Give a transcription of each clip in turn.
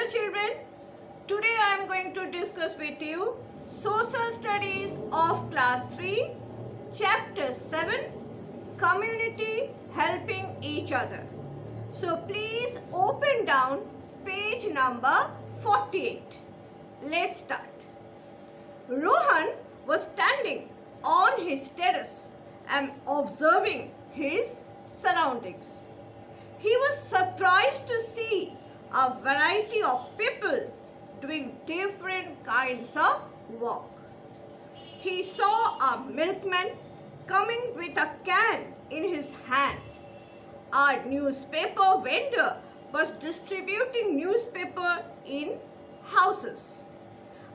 Hello children, today I am going to discuss with you Social Studies of Class 3, Chapter 7, Community Helping Each Other. So please open down page number 48. Let's start. Rohan was standing on his terrace and observing his surroundings. He was surprised to see a variety of people doing different kinds of work. He saw a milkman coming with a can in his hand. A newspaper vendor was distributing newspaper in houses.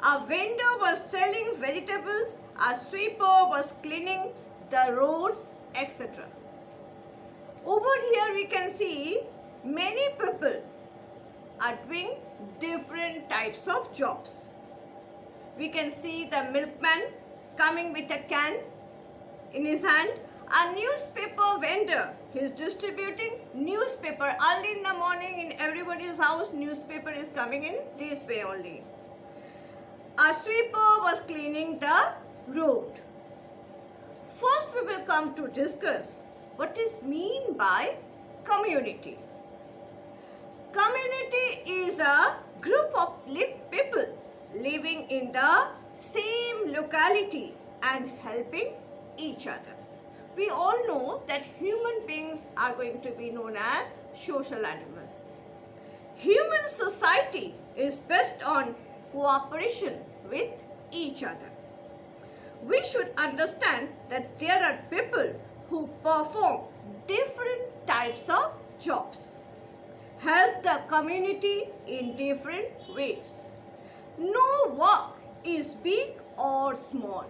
A vendor was selling vegetables, a sweeper was cleaning the roads, etc. Over here we can see many people are doing different types of jobs. We can see the milkman coming with a can in his hand. A newspaper vendor, he is distributing newspaper. Early in the morning in everybody's house, newspaper is coming in this way only. A sweeper was cleaning the road. First we will come to discuss what is mean by community. Community is a group of people living in the same locality and helping each other. We all know that human beings are going to be known as social animal. Human society is based on cooperation with each other. We should understand that there are people who perform different types of jobs, help the community in different ways. No work is big or small.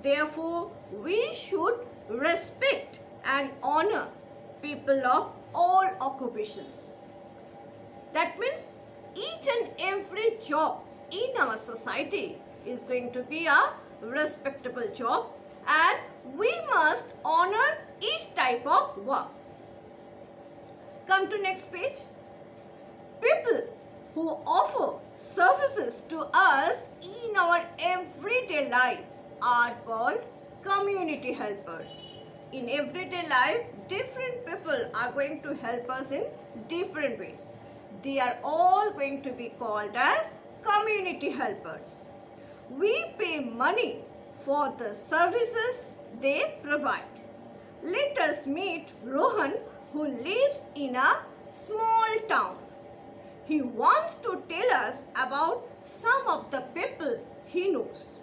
Therefore, we should respect and honor people of all occupations. That means each and every job in our society is going to be a respectable job and we must honor each type of work. Come to next page. People who offer services to us in our everyday life are called community helpers. In everyday life, different people are going to help us in different ways. They are all going to be called as community helpers. We pay money for the services they provide. Let us meet Rohan, who lives in a small town. He wants to tell us about some of the people he knows.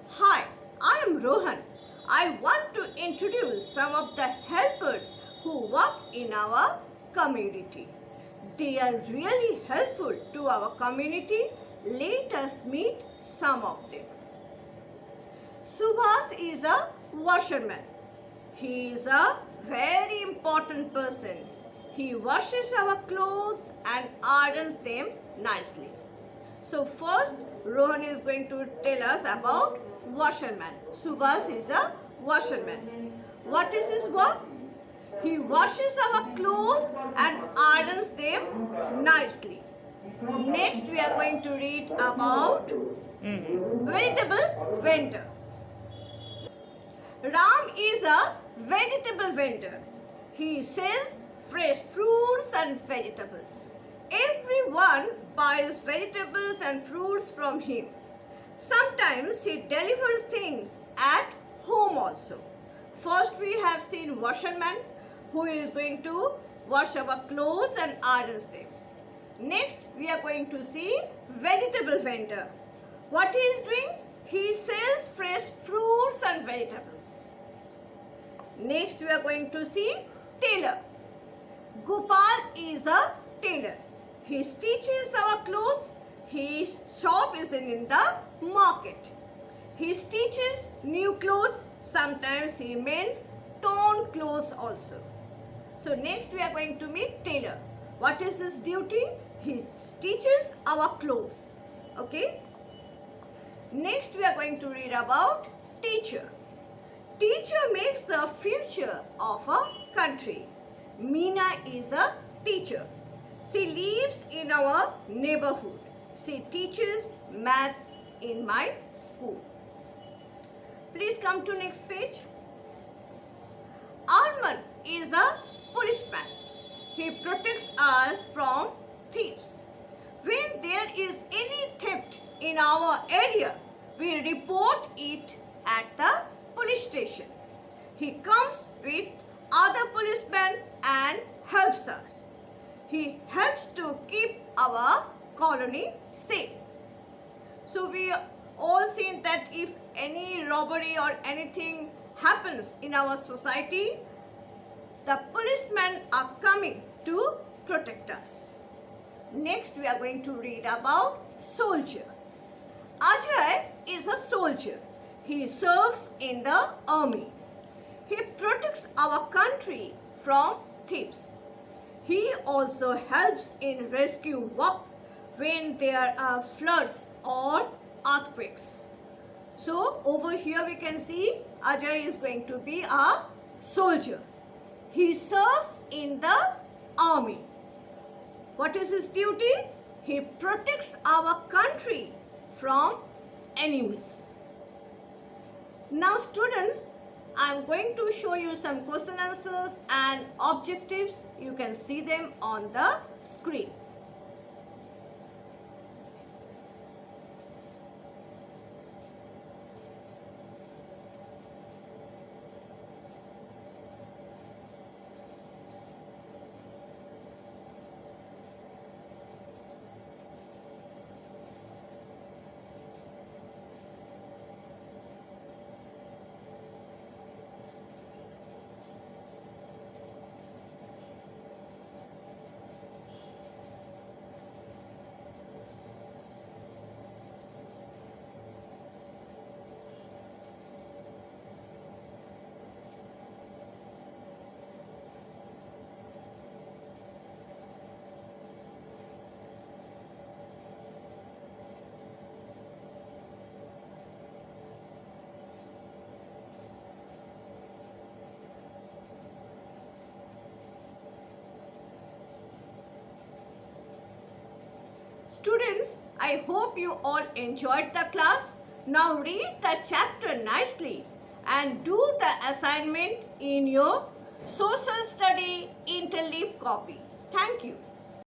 Hi, I am Rohan. I want to introduce some of the helpers who work in our community. They are really helpful to our community. Let us meet some of them. Subhas is a washerman. He is a very important person. He washes our clothes and irons them nicely. So first, Rohan is going to tell us about washerman. Subhas is a washerman. What is his work? He washes our clothes and irons them nicely. Next, we are going to read about vegetable vendor. Ram is a vegetable vendor. He sells fresh fruits and vegetables. Everyone buys vegetables and fruits from him. Sometimes he delivers things at home also. First we have seen washerman who is going to wash our clothes and irons them. Next we are going to see vegetable vendor. What he is doing? He sells fresh fruits and vegetables. Next we are going to see tailor. Gopal is a tailor. He stitches our clothes. His shop is in the market. He stitches new clothes. Sometimes he mends torn clothes also. So next we are going to meet tailor. What is his duty? He stitches our clothes. Okay. Next we are going to read about teacher. Teacher makes the future of a country. Meena is a teacher. She lives in our neighborhood. She teaches maths in my school. Please come to next page. Arman is a policeman. He protects us from thieves. When there is any theft in our area, we report it at the police station. He comes with other policemen and helps us. He helps to keep our colony safe. So we all seen that if any robbery or anything happens in our society, the policemen are coming to protect us. Next we are going to read about soldier. Ajay is a soldier. He serves in the army. He protects our country from thieves. He also helps in rescue work when there are floods or earthquakes. So over here we can see Ajay is going to be a soldier. He serves in the army. What is his duty? He protects our country from enemies. Now students, I am going to show you some question answers and objectives. You can see them on the screen. Students, I hope you all enjoyed the class. Now read the chapter nicely and do the assignment in your social study interleaf copy. Thank you.